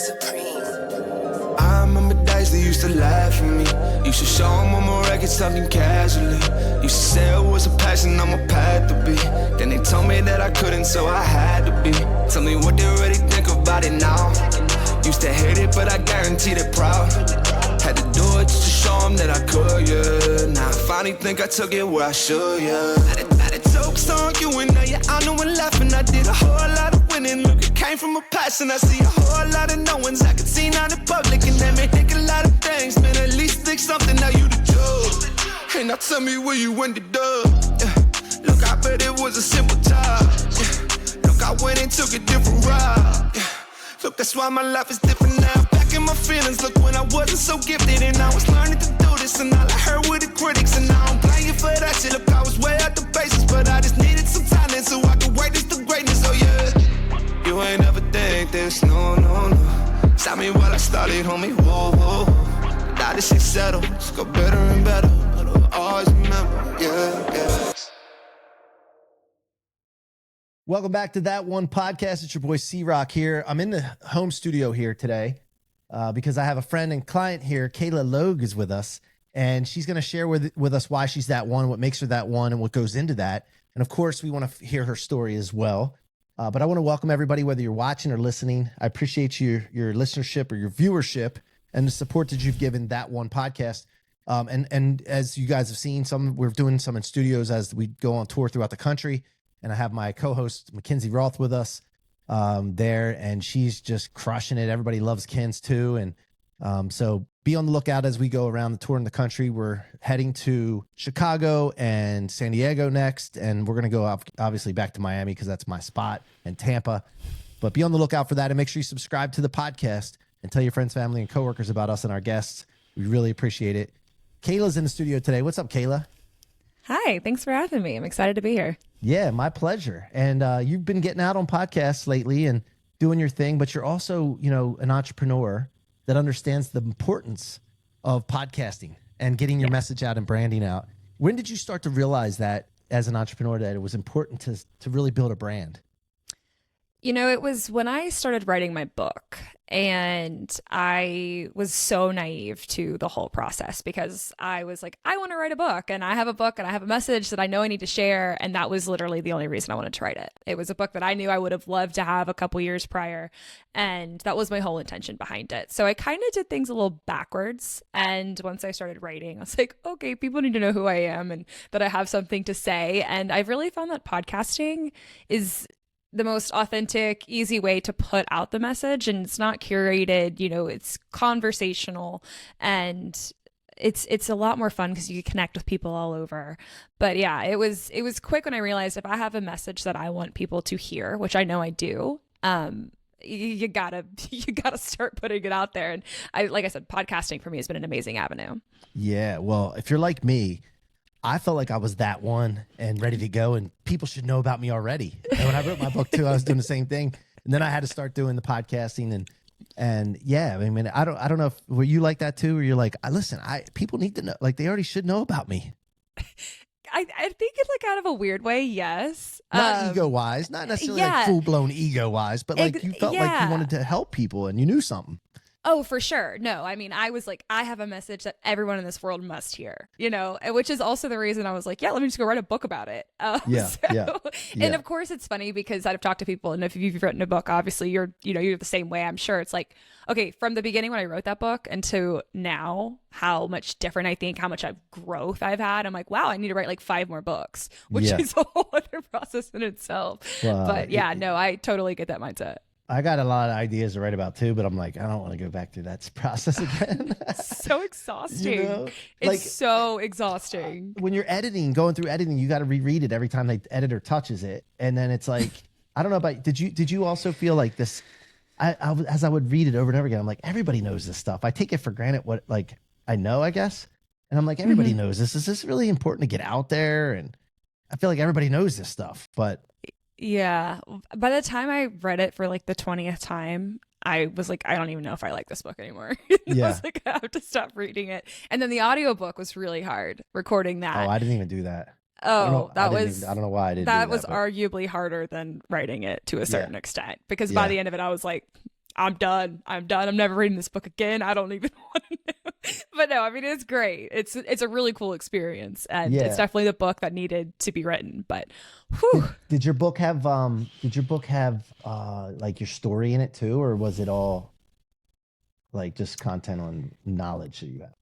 I remember days they used to laugh at me. Used to show them on my records talking casually. Used to say it was a passion on my path to be. Then they told me that I couldn't, so I had to be. Tell me what they really think about it now. Used to hate it, but I guarantee they're proud. Had to do it just to show them that I could, yeah. Now I finally think I took it where I should, yeah. Had a jokes on you and now you're on and laughing. I did a whole lot of winning. Look, it came from a passion. I see a whole lot of no ones I could see now in public. And that may think a lot of things, man. At least think something, now you the judge. And now tell me where you ended up, yeah. Look, I bet it was a simple job, yeah. Look, I went and took a different route, yeah. Look, that's why my life is different now. Back in my feelings, look, when I wasn't so gifted and I was learning to do this, and all I heard were the critics, and I don't blame you for that shit. Look, I was way out the basis, but I just needed some talent so I could wait this to greatness, oh yeah. You ain't ever think this, no, no, no. Stop me while I started, homie, whoa, whoa, whoa. Now this shit settled, it's go better and better, but I'll always remember, yeah, yeah. Welcome back to That1 Podcast. It's your boy C-Roc here. I'm in the home studio here today because I have a friend and client here. Kayla Logue is with us, and she's going to share with us why she's that one, what makes her that one, and what goes into that. And of course, we want to hear her story as well. But I want to welcome everybody, whether you're watching or listening. I appreciate your listenership or your viewership and the support that you've given That1 Podcast. And as you guys have seen, we're doing some in studios as we go on tour throughout the country. And I have my co-host, Mackenzie Roth, with us there, and she's just crushing it. Everybody loves Ken's too. And so be on the lookout as we go around the tour in the country. We're heading to Chicago and San Diego next, and we're going to go obviously back to Miami because that's my spot, and Tampa. But be on the lookout for that, and make sure you subscribe to the podcast and tell your friends, family, and coworkers about us and our guests. We really appreciate it. Kayla's in the studio today. What's up, Kayla? Hi, thanks for having me. I'm excited to be here. Yeah, my pleasure. And you've been getting out on podcasts lately and doing your thing, but you're also, an entrepreneur that understands the importance of podcasting and getting your message out and branding out. When did you start to realize that as an entrepreneur that it was important to really build a brand? It was when I started writing my book, and I was so naive to the whole process because I was like, I want to write a book, and I have a book and I have a message that I know I need to share. And that was literally the only reason I wanted to write it. It was a book that I knew I would have loved to have a couple years prior. And that was my whole intention behind it. So I kind of did things a little backwards. And once I started writing, I was like, okay, people need to know who I am and that I have something to say. And I've really found that podcasting is the most authentic, easy way to put out the message, and it's not curated, it's conversational, and it's a lot more fun because you can connect with people all over. But yeah, it was quick when I realized if I have a message that I want people to hear, which I know I do, you gotta start putting it out there. And like I said, podcasting for me has been an amazing avenue. Yeah, well, if you're like me, I felt like I was that one and ready to go, and people should know about me already. And when I wrote my book too, I was doing the same thing. And then I had to start doing the podcasting and yeah, I mean, I don't know if were you like that too, or you're like, listen, people need to know, like they already should know about me. I think it's like out of a weird way, yes. Not ego-wise, not necessarily like full-blown ego-wise, but like you felt like you wanted to help people and you knew something. Oh, for sure. No, I mean, I was like, I have a message that everyone in this world must hear, which is also the reason I was like, yeah, let me just go write a book about it. And of course it's funny because I've talked to people, and if you've written a book, obviously you're the same way. I'm sure it's like, okay, from the beginning when I wrote that book and to now, how much different I think, how much growth I've had. I'm like, wow, I need to write like 5 more books, which is a whole other process in itself. But yeah, no, I totally get that mindset. I got a lot of ideas to write about too, but I'm like, I don't want to go back through that process again. So exhausting. It's so exhausting. When you're going through editing, you got to reread it every time the editor touches it. And then it's like, I don't know about, did you also feel like this? As I would read it over and over again, I'm like, everybody knows this stuff. I take it for granted what like I know, I guess. And I'm like, everybody knows this. Is this really important to get out there? And I feel like everybody knows this stuff, but yeah. By the time I read it for like the 20th time, I was like, I don't even know if I like this book anymore. I was like, I have to stop reading it. And then the audiobook was really hard, recording that. Oh, I didn't even do that. Oh, I don't know why I didn't do that. That was arguably harder than writing it to a certain extent, because by the end of it, I was like, I'm done. I'm never reading this book again. I don't even want to know. But no, I mean, it's great. It's a really cool experience, and it's definitely the book that needed to be written. But whew. Did your book have like your story in it too, or was it all like just content on knowledge that you have?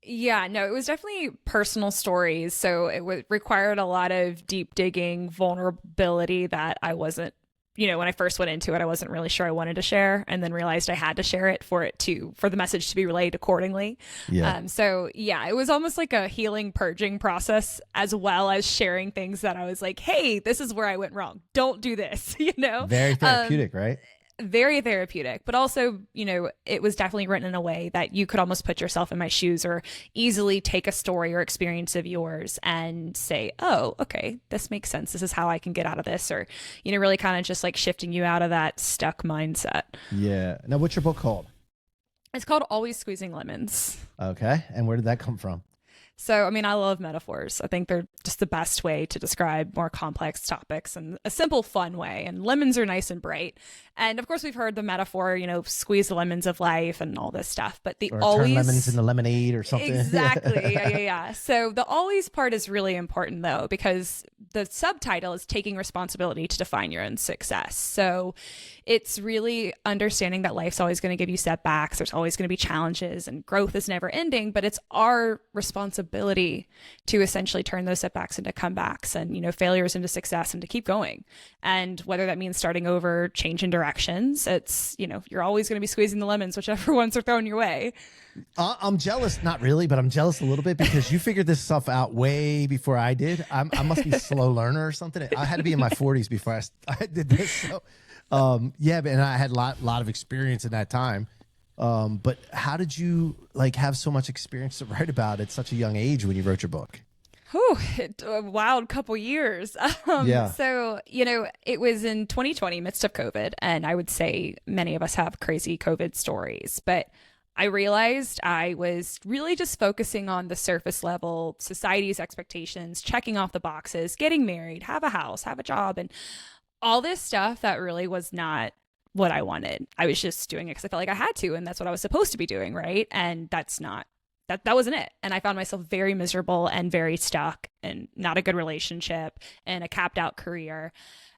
Yeah, no, it was definitely personal stories. So it required a lot of deep digging, vulnerability that I wasn't, when I first went into it, I wasn't really sure I wanted to share, and then realized I had to share it for the message to be relayed accordingly. Yeah. So yeah, it was almost like a healing, purging process, as well as sharing things that I was like, hey, this is where I went wrong. Don't do this, Very therapeutic, right? Very therapeutic, but also, it was definitely written in a way that you could almost put yourself in my shoes, or easily take a story or experience of yours and say, oh, okay, this makes sense. This is how I can get out of this, or, really kind of just like shifting you out of that stuck mindset. Yeah. Now, what's your book called? It's called Always Squeezing Lemons. Okay. And where did that come from? So, I mean, I love metaphors. I think they're just the best way to describe more complex topics, in a simple, fun way. And lemons are nice and bright. And of course, we've heard the metaphor, squeeze the lemons of life and all this stuff. But turn lemons into lemonade or something. Exactly. Yeah. So the always part is really important, though, because the subtitle is taking responsibility to define your own success. So it's really understanding that life's always going to give you setbacks. There's always going to be challenges, and growth is never ending. But it's our responsibility to essentially turn those setbacks into comebacks, and failures into success, and to keep going. And whether that means starting over, changing directions, it's you're always going to be squeezing the lemons, whichever ones are thrown your way. I'm jealous, not really, but I'm jealous a little bit, because you figured this stuff out way before I did. I must be a slow learner or something. I had to be in my 40s before I did this. So and I had a lot of experience in that time. But how did you have so much experience to write about at such a young age when you wrote your book? A wild couple years. So, it was in 2020, midst of COVID, and I would say many of us have crazy COVID stories, but I realized I was really just focusing on the surface level, society's expectations, checking off the boxes, getting married, have a house, have a job, and all this stuff that really was not what I wanted. I was just doing it because I felt like I had to, and that's what I was supposed to be doing, right? And that wasn't it. And I found myself very miserable and very stuck, and not a good relationship, and a capped out career.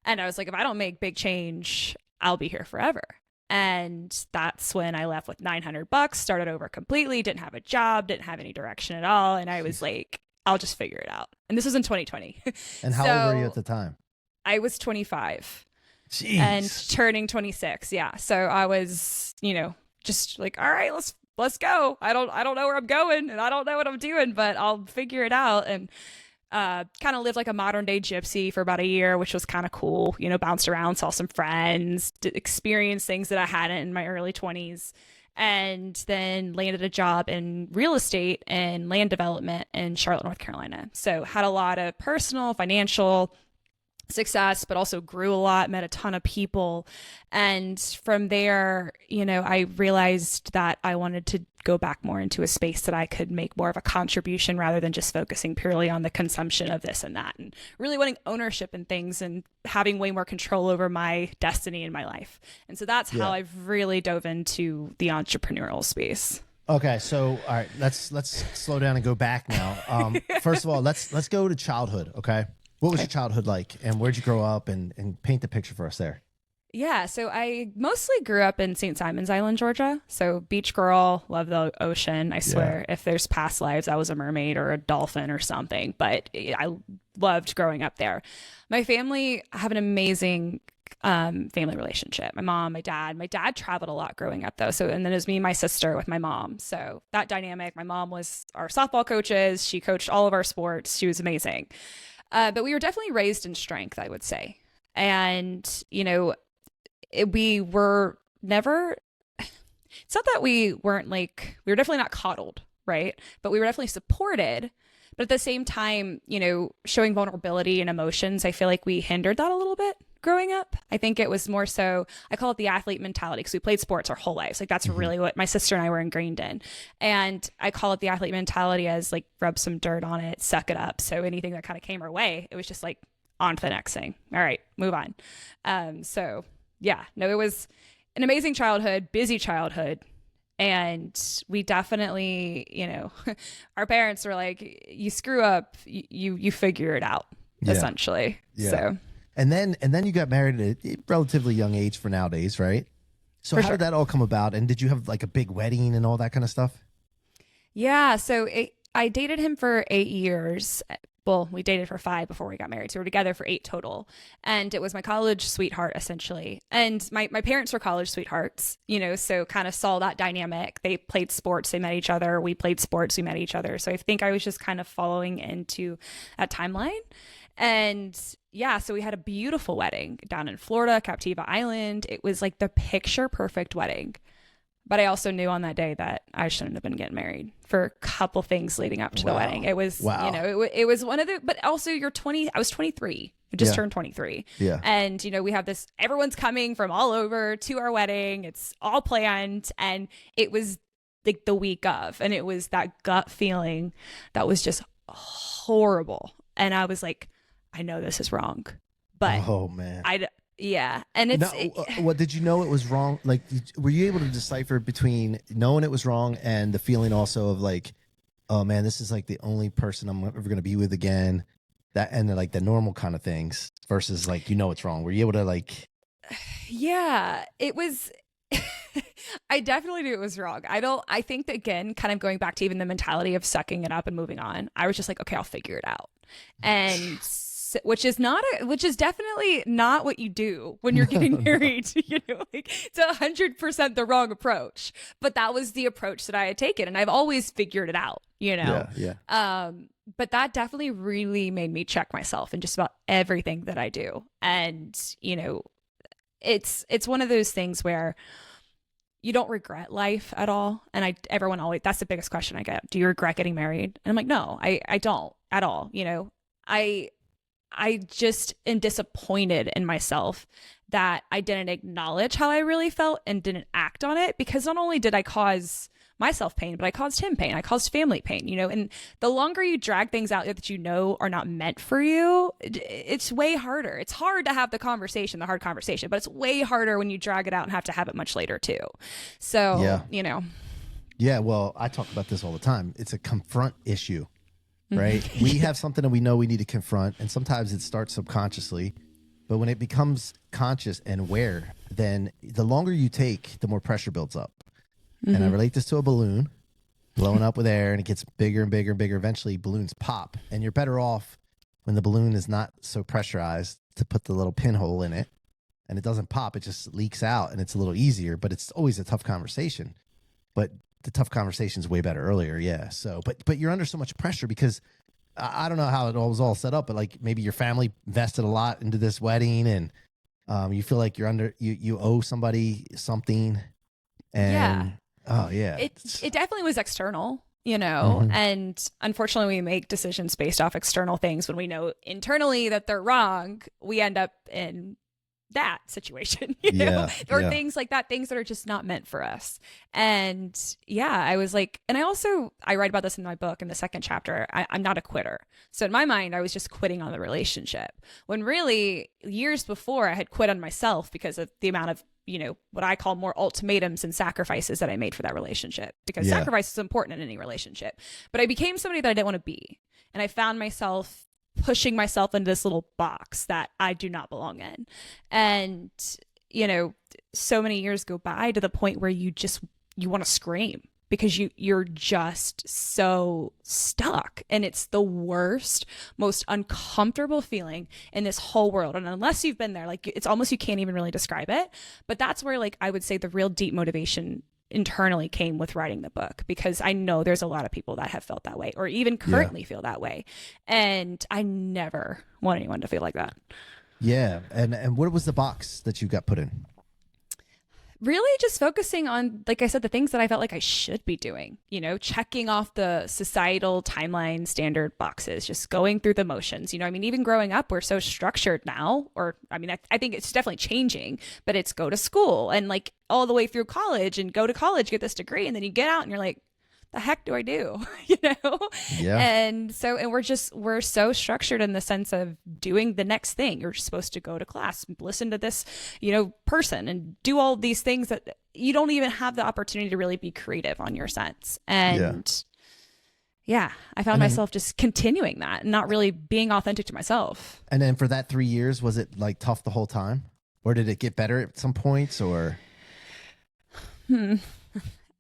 And I was like, if I don't make big change, I'll be here forever. And that's when I left with $900, started over completely, didn't have a job, didn't have any direction at all. And I was like, I'll just figure it out. And this was in 2020. And how old were you at the time? I was 25. Jeez. And turning 26. Yeah. So I was, just like, all right, let's go. I don't know where I'm going, and I don't know what I'm doing, but I'll figure it out. And kind of lived like a modern day gypsy for about a year, which was kind of cool. Bounced around, saw some friends, experienced things that I hadn't in my early 20s, and then landed a job in real estate and land development in Charlotte, North Carolina. So had a lot of personal, financial success, but also grew a lot, met a ton of people. And from there, I realized that I wanted to go back more into a space that I could make more of a contribution, rather than just focusing purely on the consumption of this and that, and really wanting ownership in things and having way more control over my destiny in my life. And so that's how I've really dove into the entrepreneurial space. Okay, so all right, let's slow down and go back now. First of all, let's go to childhood. Okay. What was your childhood like, and where'd you grow up, and paint the picture for us there? Yeah, so I mostly grew up in St. Simons Island, Georgia. So beach girl, love the ocean. I swear, if there's past lives, I was a mermaid or a dolphin or something. But I loved growing up there. My family have an amazing family relationship. My mom, my dad. My dad traveled a lot growing up, though. So, and then it was me and my sister with my mom. So that dynamic. My mom was our softball coaches. She coached all of our sports. She was amazing. But we were definitely raised in strength, I would say. And, we were never, it's not that we were definitely not coddled, right? But we were definitely supported. But at the same time, showing vulnerability and emotions, I feel like we hindered that a little bit growing up. I think it was more so, I call it the athlete mentality, because we played sports our whole lives. Like that's really what my sister and I were ingrained in. And I call it the athlete mentality as like, rub some dirt on it, suck it up. So anything that kind of came our way, it was just like, on to the next thing. All right, move on. an amazing childhood, busy childhood. And we definitely, our parents were like, you screw up, you figure it out, essentially. Yeah. So, and then you got married at a relatively young age for nowadays, right? So how did that all come about? And did you have like a big wedding and all that kind of stuff? Yeah. So I dated him for 8 years. Well, we dated for 5 before we got married. So we were together for 8 total. And it was my college sweetheart, essentially. And my parents were college sweethearts, so kind of saw that dynamic. They played sports, they met each other. We played sports, we met each other. So I think I was just kind of following into that timeline. And yeah, so we had a beautiful wedding down in Florida, Captiva Island. It was like the picture perfect wedding. But I also knew on that day that I shouldn't have been getting married for a couple things leading up to the wedding. It was, it was one of the, but also you're 20, I was 23. I just turned 23. Yeah. And, we have this, everyone's coming from all over to our wedding. It's all planned. And it was like the week of, and it was that gut feeling that was just horrible. And I was like, I know this is wrong, but oh man, yeah. And it's what did you know it was wrong? Like, were you able to decipher between knowing it was wrong and the feeling also of like, oh man, this is like the only person I'm ever going to be with again, that, and like the normal kind of things versus like, it's wrong. Were you able to like, yeah, it was, I definitely knew it was wrong. I think that, again, kind of going back to even the mentality of sucking it up and moving on, I was just like, okay, I'll figure it out. And which is definitely not what you do when you're getting married. It's 100% the wrong approach, but that was the approach that I had taken, and I've always figured it out. But that definitely really made me check myself in just about everything that I do, and it's one of those things where you don't regret life at all. And everyone always, that's the biggest question I get. Do you regret getting married? And I'm like, no, I don't at all. I just am disappointed in myself that I didn't acknowledge how I really felt and didn't act on it, because not only did I cause myself pain, but I caused him pain. I caused family pain, and the longer you drag things out that are not meant for you, it's way harder. It's hard to have the hard conversation, but it's way harder when you drag it out and have to have it much later too. So, Yeah, well, I talk about this all the time. It's a confront issue. Right? We have something that we know we need to confront, and sometimes it starts subconsciously, but when it becomes conscious and aware, then the longer you take, the more pressure builds up. And I relate this to a balloon blowing up with air, and it gets bigger and bigger and bigger. Eventually balloons pop, and you're better off when the balloon is not so pressurized to put the little pinhole in it and it doesn't pop. It just leaks out, and it's a little easier, but it's always a tough conversation. But the tough conversation is way better earlier. Yeah. So, but you're under so much pressure because I don't know how it was all set up, but like maybe your family invested a lot into this wedding, and you feel like you owe somebody something. And it definitely was external, and unfortunately we make decisions based off external things when we know internally that they're wrong. We end up in that situation, or things like that, things that are just not meant for us. And I was like, and I write about this in my book in the second chapter. I'm not a quitter. So in my mind, I was just quitting on the relationship, when really years before I had quit on myself because of the amount of, what I call more ultimatums and sacrifices that I made for that relationship, because sacrifice is important in any relationship. But I became somebody that I didn't want to be. And I found myself pushing myself into this little box that I do not belong in. And, so many years go by to the point where you want to scream because you're just so stuck. And it's the worst, most uncomfortable feeling in this whole world. And unless you've been there, like, it's almost, you can't even really describe it. But that's where, like, I would say the real deep motivation internally came with writing the book, because I know there's a lot of people that have felt that way, or even currently feel that way. And I never want anyone to feel like that. Yeah. And what was the box that you got put in? Really just focusing on, like I said, the things that I felt like I should be doing, checking off the societal timeline standard boxes, just going through the motions. Even growing up, we're so structured now, I think it's definitely changing, but it's go to school and like all the way through college and go to college, get this degree. And then you get out and you're like, the heck do I do? You know? Yeah. And we're so structured in the sense of doing the next thing. You're supposed to go to class, listen to this, person, and do all these things that you don't even have the opportunity to really be creative on your sense. And I found myself just continuing that and not really being authentic to myself. And then for that 3 years, was it like tough the whole time? Or did it get better at some points or?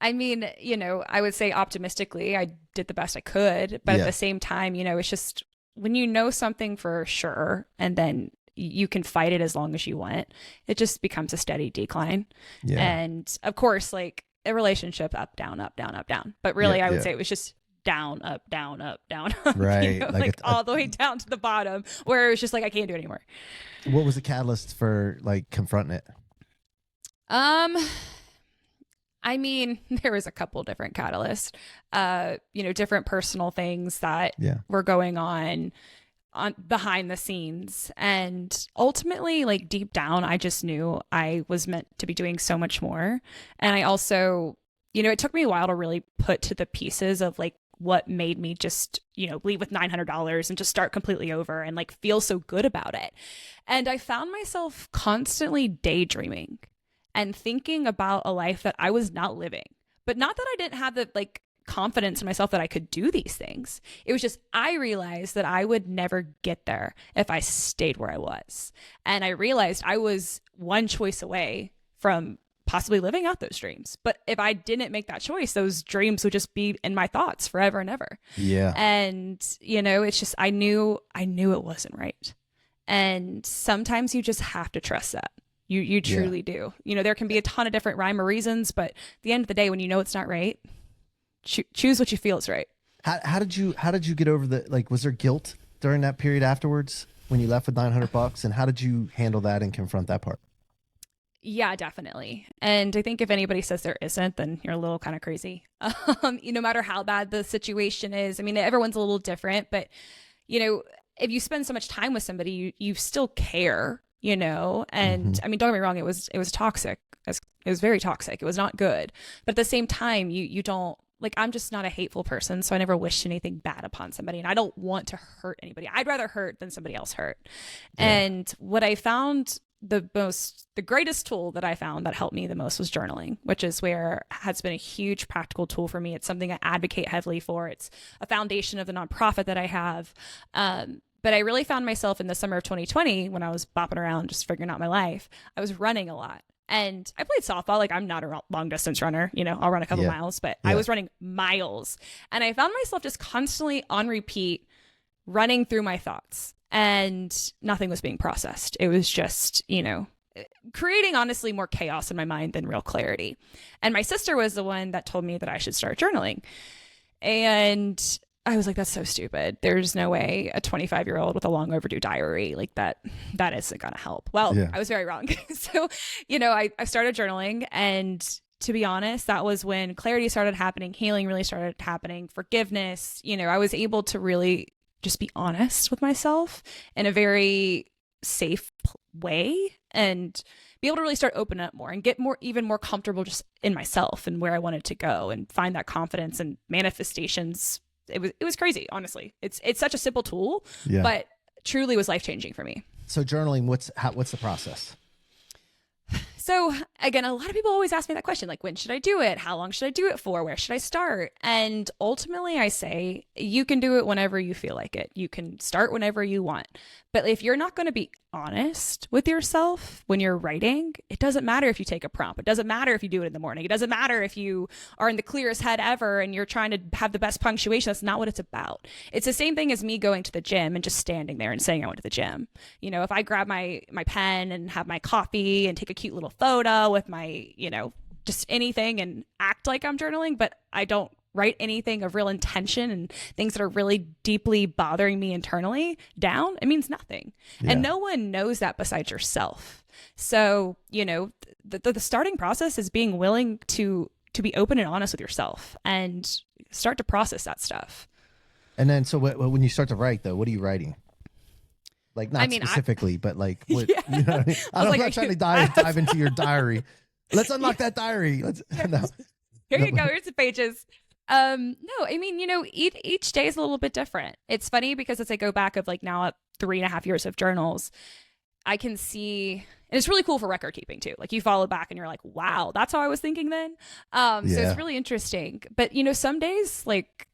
I mean, I would say optimistically, I did the best I could, but at the same time, it's just when you know something for sure and then you can fight it as long as you want, it just becomes a steady decline. Yeah. And of course, like a relationship, up, down, up, down, up, down. But really, I would say it was just down, up, down, up, down, up, right? Like all the way down to the bottom where it was just like, I can't do it anymore. What was the catalyst for like confronting it? I mean, there was a couple different catalysts, different personal things that were going on behind the scenes. And ultimately, like deep down, I just knew I was meant to be doing so much more. And I also, it took me a while to really put to the pieces of like what made me just, leave with $900 and just start completely over and like feel so good about it. And I found myself constantly daydreaming and thinking about a life that I was not living, but not that I didn't have the like confidence in myself that I could do these things. It was just, I realized that I would never get there if I stayed where I was. And I realized I was one choice away from possibly living out those dreams. But if I didn't make that choice, those dreams would just be in my thoughts forever and ever. Yeah. And, it's just, I knew it wasn't right. And sometimes you just have to trust that. You truly do. There can be a ton of different rhyme or reasons, but at the end of the day, when you know it's not right, choose what you feel is right. How did you get over was there guilt during that period afterwards when you left with $900? And how did you handle that and confront that part? Yeah, definitely. And I think if anybody says there isn't, then you're a little kind of crazy. No matter how bad the situation is. I mean, everyone's a little different, but if you spend so much time with somebody, you still care. And I mean, don't get me wrong, it was toxic. It was very toxic. It was not good. But at the same time, you don't, like, I'm just not a hateful person. So I never wish anything bad upon somebody, and I don't want to hurt anybody. I'd rather hurt than somebody else hurt. Yeah. And what I found the greatest tool that I found that helped me the most was journaling, which is where has been a huge practical tool for me. It's something I advocate heavily for. It's a foundation of the nonprofit that I have. But I really found myself in the summer of 2020 when I was bopping around, just figuring out my life. I was running a lot. And I played softball. Like, I'm not a long distance runner. I'll run a couple miles, but I was running miles. And I found myself just constantly on repeat, running through my thoughts. And nothing was being processed. It was just, creating honestly more chaos in my mind than real clarity. And my sister was the one that told me that I should start journaling. And I was like, that's so stupid. There's no way a 25-year-old with a long overdue diary like that isn't going to help. Well, I was very wrong. So, I started journaling, and to be honest, that was when clarity started happening, healing really started happening, forgiveness. I was able to really just be honest with myself in a very safe way and be able to really start opening up more and get even more comfortable just in myself and where I wanted to go and find that confidence and manifestations. It was crazy, honestly. It's such a simple tool, but truly was life-changing for me. So journaling, what's the process? So again, a lot of people always ask me that question, like, when should I do it? How long should I do it for? Where should I start? And ultimately I say, you can do it whenever you feel like it. You can start whenever you want. But if you're not going to be honest with yourself when you're writing, it doesn't matter if you take a prompt. It doesn't matter if you do it in the morning. It doesn't matter if you are in the clearest head ever and you're trying to have the best punctuation. That's not what it's about. It's the same thing as me going to the gym and just standing there and saying I went to the gym. If I grab my pen and have my coffee and take a cute little photo with my, just anything and act like I'm journaling, but I don't write anything of real intention and things that are really deeply bothering me internally down, it means nothing. Yeah. And no one knows that besides yourself. So, the starting process is being willing to be open and honest with yourself and start to process that stuff. And then, so when you start to write, though, what are you writing? Like, not specifically, but like, what, I mean? I'm not trying to dive into your diary. Let's unlock that diary. No. Here you go. Here's the pages. No, I mean, each day is a little bit different. It's funny because as I go back of like now at 3.5 years of journals, I can see, and it's really cool for record keeping too. Like you follow back and you're like, wow, that's how I was thinking then. So it's really interesting. But some days like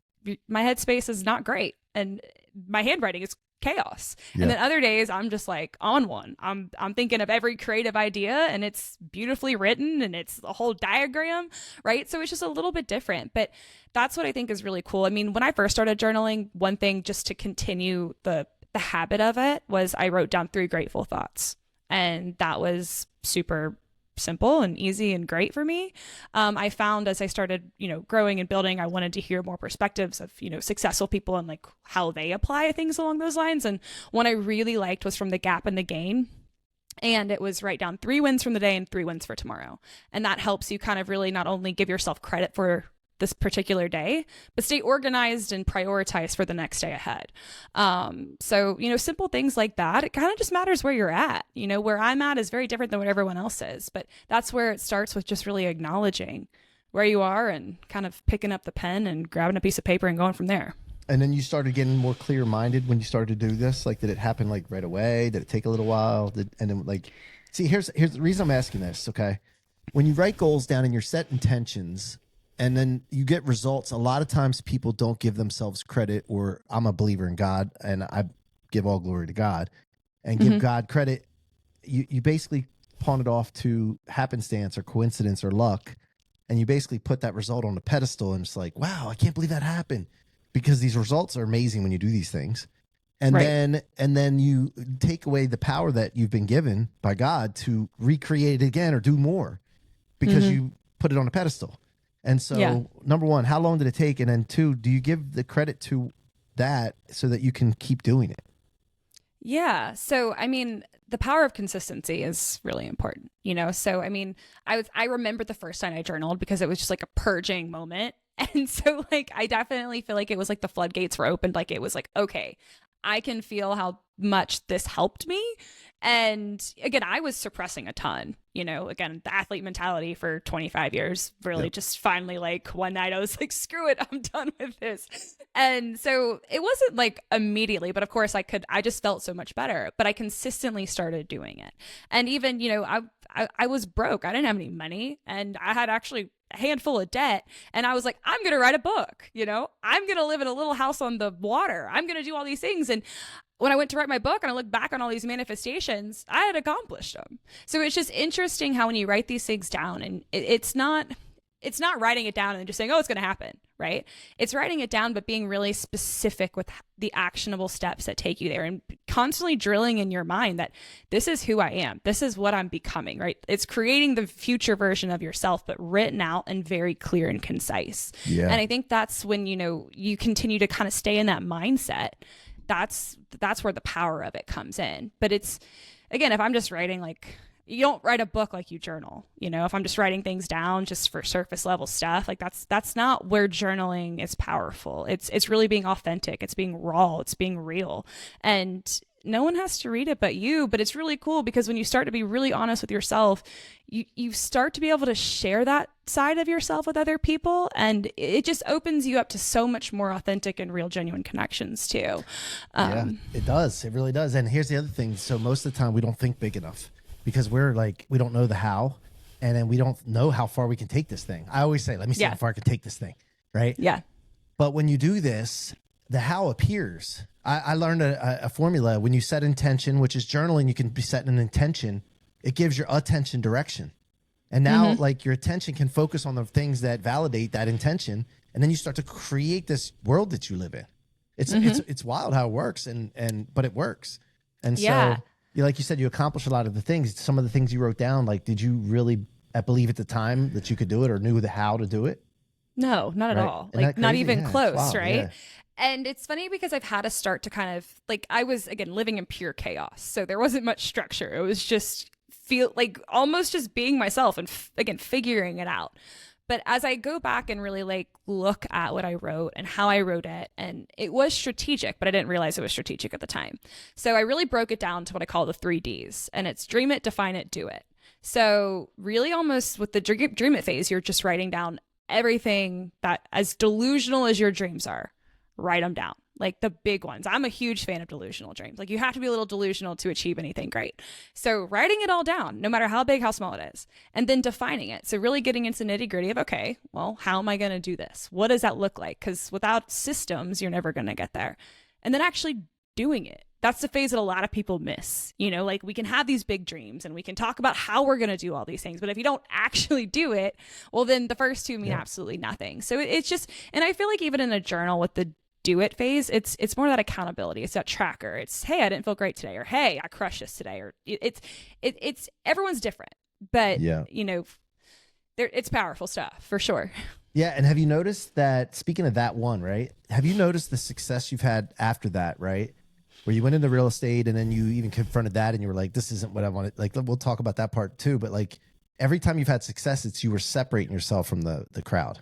my headspace is not great and my handwriting is chaos. And then other days I'm just like on one. I'm thinking of every creative idea and it's beautifully written and it's a whole diagram, right? So it's just a little bit different. But that's what I think is really cool. I mean, when I first started journaling, one thing just to continue the habit of it was I wrote down 3 grateful thoughts. And that was super simple and easy and great for me. I found as I started, growing and building, I wanted to hear more perspectives of, successful people and like how they apply things along those lines. And one I really liked was from The Gap and the Gain. And it was write down 3 wins from the day and 3 wins for tomorrow. And that helps you kind of really not only give yourself credit for this particular day, but stay organized and prioritize for the next day ahead. So, simple things like that, it kind of just matters where you're at. Where I'm at is very different than what everyone else is, but that's where it starts with just really acknowledging where you are and kind of picking up the pen and grabbing a piece of paper and going from there. And then you started getting more clear-minded when you started to do this? Like, did it happen like right away? Did it take a little while? Here's the reason I'm asking this, okay? When you write goals down and you're set intentions, and then you get results, a lot of times people don't give themselves credit, or I'm a believer in God and I give all glory to God and give God credit. You basically pawn it off to happenstance or coincidence or luck. And you basically put that result on a pedestal and it's like, wow, I can't believe that happened, because these results are amazing when you do these things. And then you take away the power that you've been given by God to recreate it again or do more because you put it on a pedestal. And so, number one, how long did it take? And then 2, do you give the credit to that so that you can keep doing it? Yeah. So, I mean, the power of consistency is really important, So, I mean, I remember the first time I journaled because it was just like a purging moment. And so, like, I definitely feel like it was like the floodgates were opened. Like, it was like, okay, I can feel how much this helped me. And again, I was suppressing a ton, again, the athlete mentality for 25 years, really just finally like one night I was like, screw it, I'm done with this. And so it wasn't like immediately, but of course I just felt so much better, but I consistently started doing it. And even, I was broke. I didn't have any money and I had actually a handful of debt. And I was like, I'm going to write a book, I'm going to live in a little house on the water. I'm going to do all these things. And when I went to write my book and I look back on all these manifestations, I had accomplished them. So it's just interesting how when you write these things down, and it's not writing it down and just saying, oh, it's going to happen, right? It's writing it down, but being really specific with the actionable steps that take you there and constantly drilling in your mind that this is who I am. This is what I'm becoming, right? It's creating the future version of yourself, but written out and very clear and concise. Yeah. And I think that's when, you continue to kind of stay in that mindset. That's where the power of it comes in. But it's, again, if I'm just writing, like, you don't write a book like you journal, if I'm just writing things down just for surface level stuff, like that's not where journaling is powerful. It's really being authentic. It's being raw. It's being real. And no one has to read it but you, but it's really cool because when you start to be really honest with yourself, you start to be able to share that side of yourself with other people. And it just opens you up to so much more authentic and real, genuine connections too. Yeah, it does. It really does. And here's the other thing. So most of the time we don't think big enough because we're like, we don't know the how, and then we don't know how far we can take this thing. I always say, let me see how far I can take this thing. Right. Yeah. But when you do this, the how appears. I learned a formula. When you set intention, which is journaling, you can be setting an intention. It gives your attention direction. And now like your attention can focus on the things that validate that intention. And then you start to create this world that you live in. It's wild how it works. But it works. And so like you said, you accomplished a lot of the things. Some of the things you wrote down, like, did you really believe at the time that you could do it or knew the how to do it? No, not at all. Like not even close. Right. Yeah. And it's funny because I've had to start to kind of like, I was, again, living in pure chaos. So there wasn't much structure. It was just feel like almost just being myself and again, figuring it out. But as I go back and really like look at what I wrote and how I wrote it, and it was strategic, but I didn't realize it was strategic at the time. So I really broke it down to what I call the 3 Ds, and it's dream it, define it, do it. So really almost with the dream it phase, you're just writing down everything that, as delusional as your dreams are, write them down. Like the big ones. I'm a huge fan of delusional dreams. Like you have to be a little delusional to achieve anything great. So writing it all down, no matter how big, how small it is, and then defining it. So really getting into nitty gritty of, okay, well, how am I going to do this? What does that look like? Because without systems, you're never going to get there. And then actually doing it. That's the phase that a lot of people miss. You know, like we can have these big dreams and we can talk about how we're going to do all these things. But if you don't actually do it, well, then the first two mean absolutely nothing. So it's just, and I feel like even in a journal with the do it phase, it's more that accountability. It's that tracker. It's, hey, I didn't feel great today, or hey, I crushed this today, or it's everyone's different, but you know, it's powerful stuff for sure. Yeah. And have you noticed that, speaking of that one, right? Have you noticed the success you've had after that, right? Where you went into real estate and then you even confronted that and you were like, this isn't what I wanted. Like, we'll talk about that part too. But like every time you've had success, it's you were separating yourself from the crowd,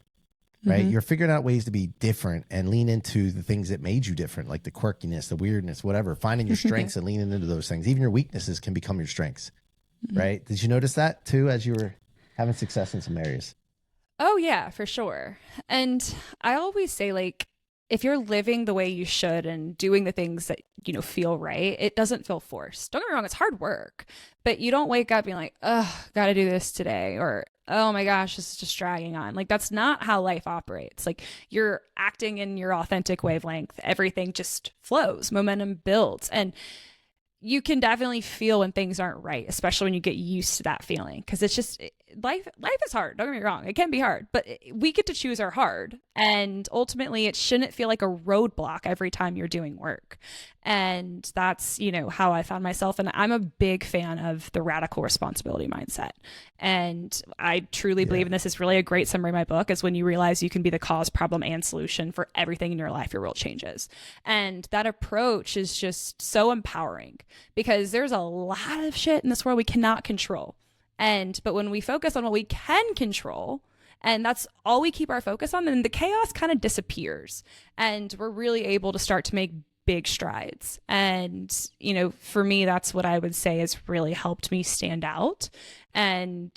right? You're figuring out ways to be different and lean into the things that made you different, like the quirkiness, the weirdness, whatever, finding your strengths and leaning into those things. Even your weaknesses can become your strengths, right? Did you notice that too, as you were having success in some areas? Oh yeah, for sure. And I always say, like, if you're living the way you should and doing the things that, you know, feel right, it doesn't feel forced. Don't get me wrong, it's hard work, but you don't wake up being like, oh, got to do this today, or, oh my gosh, this is just dragging on. Like, that's not how life operates. Like, you're acting in your authentic wavelength. Everything just flows, momentum builds. And you can definitely feel when things aren't right, especially when you get used to that feeling. Because it's just, life is hard. Don't get me wrong. It can be hard, but we get to choose our hard. And ultimately, it shouldn't feel like a roadblock every time you're doing work. And that's, you know, how I found myself. And I'm a big fan of the radical responsibility mindset. And I truly believe, and this is really a great summary of my book, is when you realize you can be the cause, problem, and solution for everything in your life, your world changes. And that approach is just so empowering, because there's a lot of shit in this world we cannot control. But when we focus on what we can control, and that's all we keep our focus on, then the chaos kind of disappears, and we're really able to start to make big strides. And, you know, for me, that's what I would say has really helped me stand out, and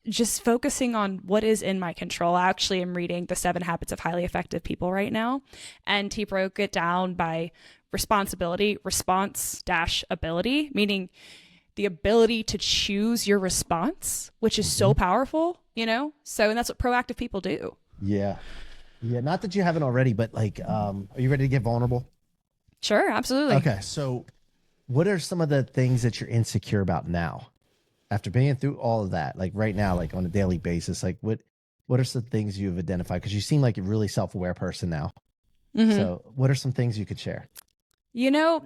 just focusing on what is in my control. I actually am reading The 7 Habits of Highly Effective People right now, and he broke it down by responsibility, response dash ability, meaning the ability to choose your response, which is so powerful, you know? So, and that's what proactive people do. Yeah. Yeah. Not that you haven't already, but like, are you ready to get vulnerable? Sure. Absolutely. Okay. So what are some of the things that you're insecure about now after being through all of that? Like right now, like on a daily basis, like what are some things you've identified? Cause you seem like a really self-aware person now. So what are some things you could share? You know,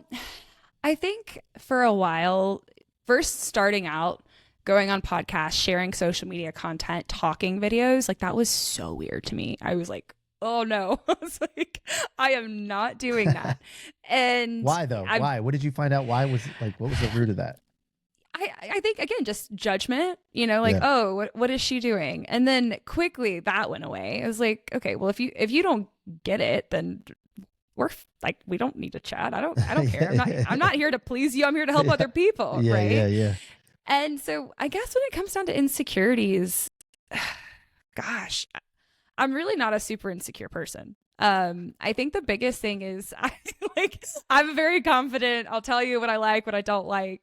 I think for a while, first starting out, going on podcasts, sharing social media content, talking videos, like that was so weird to me. I was like, oh no, I was like, I am not doing that. And why though? Why? What did you find out? Why was like, what was the root of that? I think, again, just judgment, you know, like, oh, what is she doing? And then quickly that went away. I was like, okay, well, if you don't get it, then we're like, we don't need to chat. I don't care. I'm not here to please you. I'm here to help other people. Right. Yeah. And so I guess when it comes down to insecurities, gosh, I'm really not a super insecure person. I think the biggest thing is I'm very confident. I'll tell you what I like, what I don't like.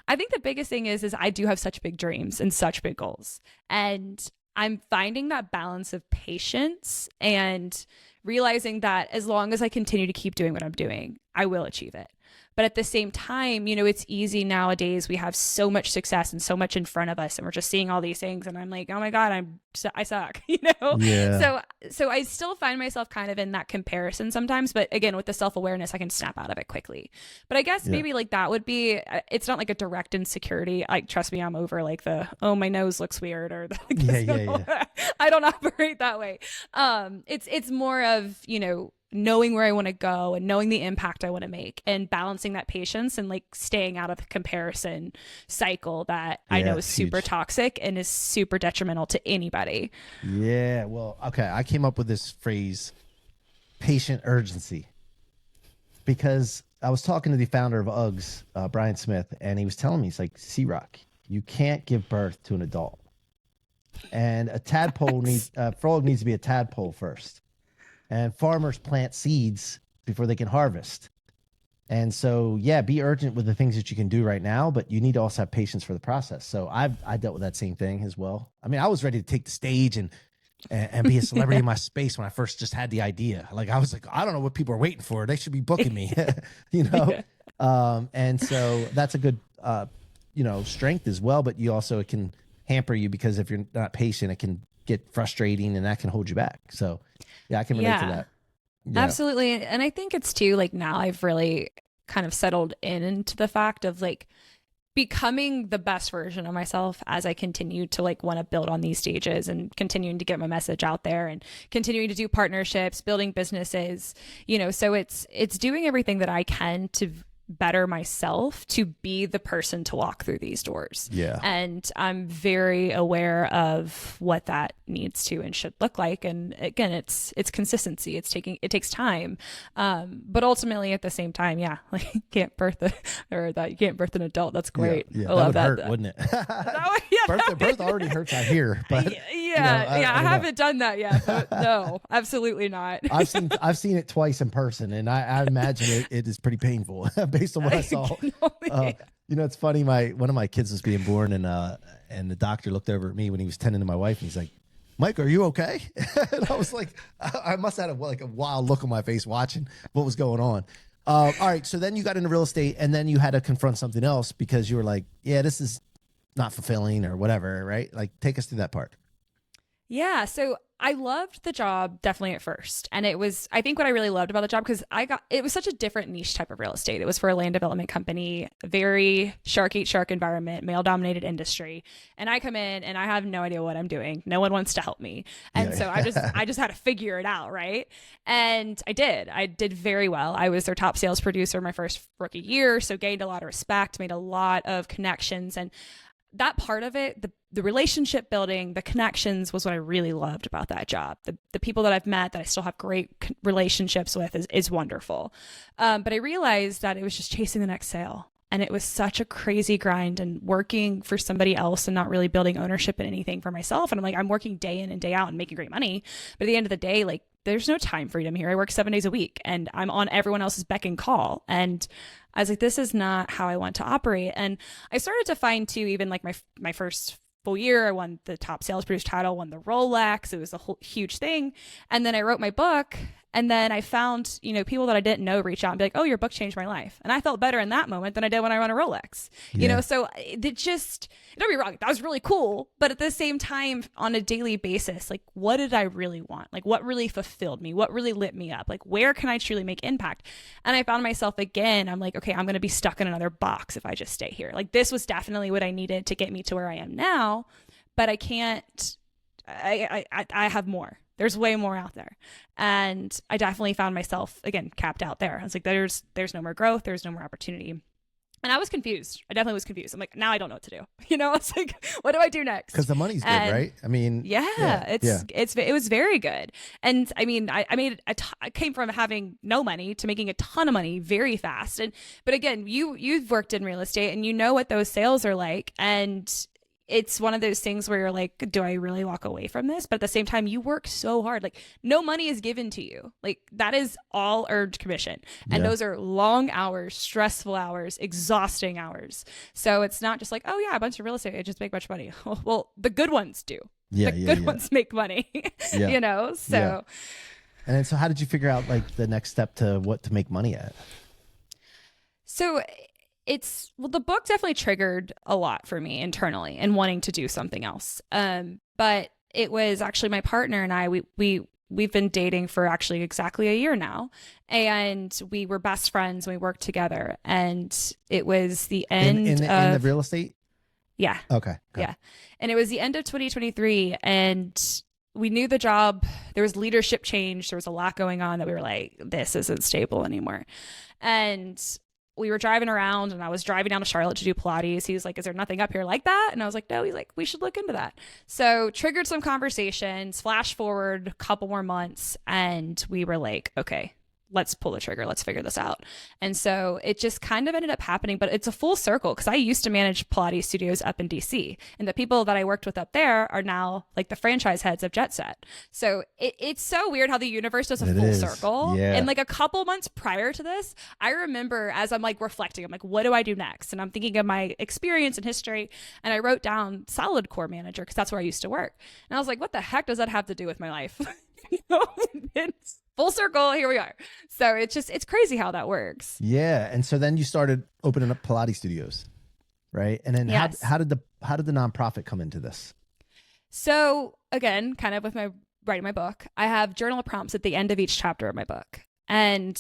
I think the biggest thing is I do have such big dreams and such big goals. And I'm finding that balance of patience and realizing that as long as I continue to keep doing what I'm doing, I will achieve it. But at the same time, you know, it's easy nowadays. We have so much success and so much in front of us, and we're just seeing all these things. And I'm like, oh my God, I suck, you know? Yeah. So I still find myself kind of in that comparison sometimes. But again, with the self-awareness, I can snap out of it quickly. But I guess maybe like that would be, it's not like a direct insecurity. Like, trust me, I'm over like oh, my nose looks weird, or I don't operate that way. It's more of, you know, knowing where I want to go and knowing the impact I want to make, and balancing that patience and like staying out of the comparison cycle that I know is super toxic and is super detrimental to anybody. Yeah. Well, okay. I came up with this phrase, patient urgency, because I was talking to the founder of Uggs, Brian Smith, and he was telling me, he's like, C-Roc, you can't give birth to an adult. And a tadpole frog needs to be a tadpole first. And farmers plant seeds before they can harvest. And so, yeah, be urgent with the things that you can do right now, but you need to also have patience for the process. So I dealt with that same thing as well. I mean, I was ready to take the stage and be a celebrity in my space when I first just had the idea. Like, I was like, I don't know what people are waiting for. They should be booking me, you know? And so that's a good, strength as well, but it can hamper you because if you're not patient, it can get frustrating and that can hold you back. So yeah, I can relate to that. Yeah. Absolutely. And I think it's too, like, now I've really kind of settled into the fact of like becoming the best version of myself as I continue to like want to build on these stages and continuing to get my message out there and continuing to do partnerships, building businesses, so it's doing everything that I can to better myself to be the person to walk through these doors. Yeah. And I'm very aware of what that needs to and should look like. And again, it's consistency. It takes time. But ultimately at the same time, yeah, like you can't birth an adult. That's great. Yeah. I love that. Would hurt, wouldn't it? Birth already hurts, I hear. But I haven't done that yet. But no, absolutely not. I've seen it twice in person, and I imagine it is pretty painful based on what I saw. It's funny. One of my kids was being born, and the doctor looked over at me when he was tending to my wife, and he's like, "Mike, are you okay?" And I was like, I must have had a wild look on my face watching what was going on. All right, so then you got into real estate, and then you had to confront something else because you were like, "Yeah, this is not fulfilling," or whatever, right? Like, take us through that part. Yeah. So I loved the job definitely at first. And I think what I really loved about the job, because it was such a different niche type of real estate. It was for a land development company, very shark eat shark environment, male dominated industry. And I come in and I have no idea what I'm doing. No one wants to help me. And so I just had to figure it out. Right. And I did very well. I was their top sales producer my first rookie year. So gained a lot of respect, made a lot of connections, and that part of it, the relationship building, the connections was what I really loved about that job. The people that I've met that I still have great relationships with is wonderful. But I realized that it was just chasing the next sale. And it was such a crazy grind and working for somebody else and not really building ownership in anything for myself. And I'm like, I'm working day in and day out and making great money. But at the end of the day, like, there's no time freedom here. I work 7 days a week and I'm on everyone else's beck and call. And I was like, this is not how I want to operate. And I started to find too, even like my first full year, I won the top sales producer title, won the Rolex. It was a whole huge thing. And then I wrote my book. And then I found, people that I didn't know reach out and be like, oh, your book changed my life. And I felt better in that moment than I did when I won a Rolex, so don't be wrong. That was really cool. But at the same time, on a daily basis, like, what did I really want? Like, what really fulfilled me? What really lit me up? Like, where can I truly make impact? And I found myself again, I'm like, okay, I'm going to be stuck in another box if I just stay here. Like, this was definitely what I needed to get me to where I am now, but I can't, I have more. There's way more out there. And I definitely found myself, again, capped out there. I was like, there's no more growth. There's no more opportunity. And I was confused. I definitely was confused. I'm like, now I don't know what to do. It's like, what do I do next? Because the money's good, right? I mean, it was very good. And I mean, I came from having no money to making a ton of money very fast. But again, you've worked in real estate and you know what those sales are like. And it's one of those things where you're like, do I really walk away from this? But at the same time, you work so hard. Like, no money is given to you. Like, that is all earned commission. And those are long hours, stressful hours, exhausting hours. So it's not just like, oh yeah, a bunch of real estate agents make much money. Well, the good ones do. The good ones make money, so. Yeah. And so how did you figure out like the next step to what to make money at? So the book definitely triggered a lot for me internally and wanting to do something else. But it was actually my partner and I, we've been dating for actually exactly a year now. And we were best friends and we worked together. And it was the end in the real estate? Yeah. Okay. Yeah. And it was the end of 2023 and we knew the job, there was leadership change. There was a lot going on that we were like, this isn't stable anymore. And we were driving around and I was driving down to Charlotte to do Pilates. He was like, is there nothing up here like that? And I was like, no. He's like, we should look into that. So triggered some conversations, flash forward a couple more months. And we were like, okay, let's pull the trigger. Let's figure this out. And so it just kind of ended up happening, but it's a full circle because I used to manage Pilates studios up in DC, and the people that I worked with up there are now like the franchise heads of Jet Set. So it's so weird how the universe does a full circle. Yeah. And like a couple months prior to this, I remember as I'm like reflecting, I'm like, what do I do next? And I'm thinking of my experience and history. And I wrote down solid core manager because that's where I used to work. And I was like, what the heck does that have to do with my life? It's full circle. Here we are. So it's crazy how that works. Yeah. And so then you started opening up Pilates studios, right? And then Yes. how did the nonprofit come into this? So again, kind of with my writing my book, I have journal prompts at the end of each chapter of my book. And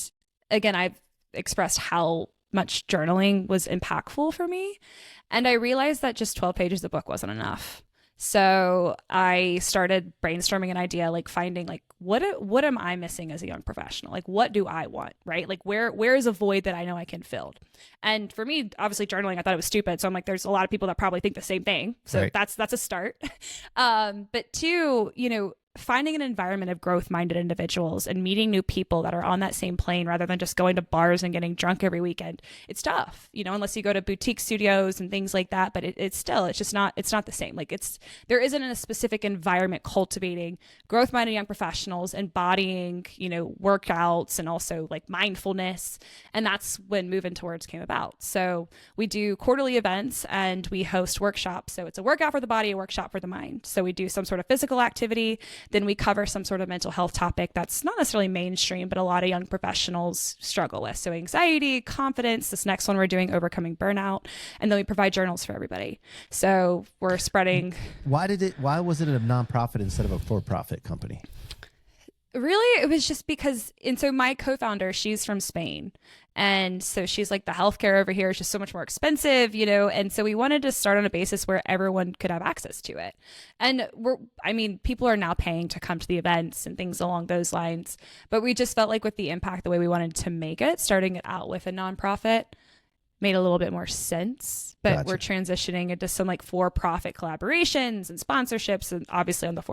again, I've expressed how much journaling was impactful for me. And I realized that just 12 pages of the book wasn't enough. So I started brainstorming an idea, like finding like, what am I missing as a young professional? Like, what do I want, right? Like where is a void that I know I can fill? And for me, obviously journaling, I thought it was stupid. So I'm like, there's a lot of people that probably think the same thing. So right. that's a start. But two, finding an environment of growth-minded individuals and meeting new people that are on that same plane rather than just going to bars and getting drunk every weekend. It's tough, unless you go to boutique studios and things like that, but it's just not the same. Like there isn't a specific environment cultivating growth-minded young professionals, embodying, workouts and also like mindfulness. And that's when Moving Towards came about. So we do quarterly events and we host workshops. So it's a workout for the body, a workshop for the mind. So we do some sort of physical activity. Then we cover some sort of mental health topic that's not necessarily mainstream, but a lot of young professionals struggle with. So anxiety, confidence, this next one we're doing overcoming burnout. And then we provide journals for everybody. So we're spreading. Why was it a nonprofit instead of a for-profit company? Really, it was just because, and so my co-founder, she's from Spain. And so she's like, the healthcare over here is just so much more expensive, and so we wanted to start on a basis where everyone could have access to it. And people are now paying to come to the events and things along those lines. But we just felt like with the impact, the way we wanted to make it, starting it out with a nonprofit made a little bit more sense. But Gotcha. We're transitioning into some like for-profit collaborations and sponsorships, and obviously on the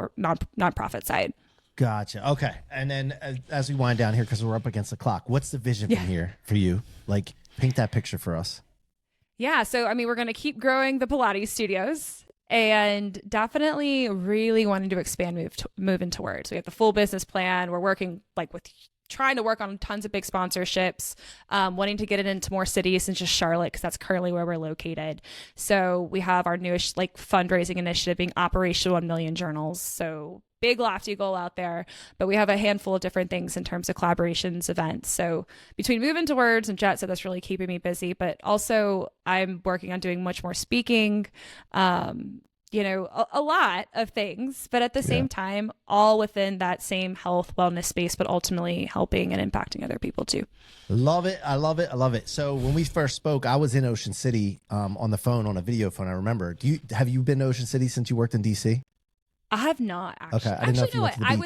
nonprofit side. Gotcha. Okay. And then as we wind down here, because we're up against the clock, what's the vision from here for you? Like, paint that picture for us. Yeah. So, we're going to keep growing the Pilates studios and definitely really wanting to expand Moving Towards. We have the full business plan. We're working trying to work on tons of big sponsorships, wanting to get it into more cities than just Charlotte, because that's currently where we're located. So we have our newest fundraising initiative being Operation 1 Million Journals. So big lofty goal out there, but we have a handful of different things in terms of collaborations, events. So between Moving Towards and Jet Set, that's really keeping me busy, but also I'm working on doing much more speaking, a lot of things, but at the same time, all within that same health wellness space, but ultimately helping and impacting other people too. Love it. I love it. I love it. So when we first spoke, I was in Ocean City on the phone, on a video phone. I remember. Have you been to Ocean City since you worked in DC? I have not actually. Okay, I didn't know if you went to the beach. I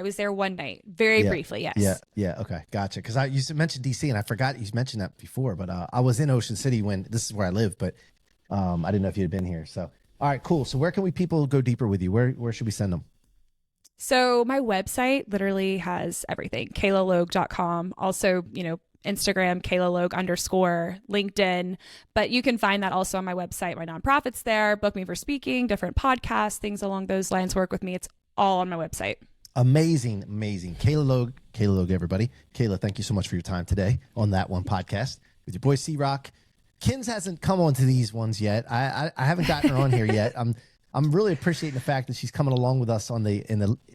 was there one night, very briefly. Yes. Yeah. Okay, gotcha. Because you mentioned DC, and I forgot you mentioned that before. But I was in Ocean City when this is where I live. But I didn't know if you had been here. So all right, cool. So where can people go deeper with you? Where should we send them? So my website literally has everything. KaylaLogue.com. Also, Instagram, Kayla Logue _ LinkedIn. But you can find that also on my website. My nonprofit's there. Book me for speaking, different podcasts, things along those lines. Work with me. It's all on my website. Amazing. Kayla Logue, everybody. Kayla, thank you so much for your time today on That1 Podcast with your boy C-Roc. Kins hasn't come on to these ones yet. I haven't gotten her on here yet. I'm really appreciating the fact that she's coming along with us on the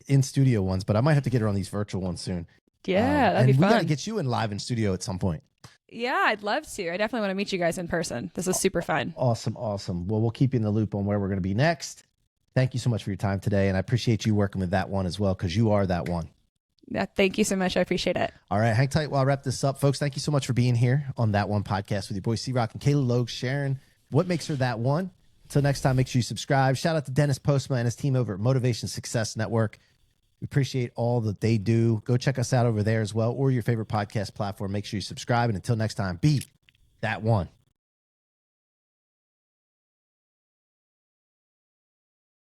in studio ones, but I might have to get her on these virtual ones soon. Yeah, that'd be fun. We got to get you in live in studio at some point. Yeah, I'd love to. I definitely want to meet you guys in person. This is super fun. Awesome. Well, we'll keep you in the loop on where we're going to be next. Thank you so much for your time today, and I appreciate you working with That1 as well, because you are That1. Yeah, thank you so much. I appreciate it. All right, hang tight while I wrap this up. Folks, thank you so much for being here on That1 Podcast with your boy C-Roc and Kayla Logue, sharing what makes her That1. Until next time, make sure you subscribe. Shout out to Dennis Postma and his team over at Motivation Success Network. We appreciate all that they do. Go check us out over there as well, or your favorite podcast platform. Make sure you subscribe. And until next time, be That1.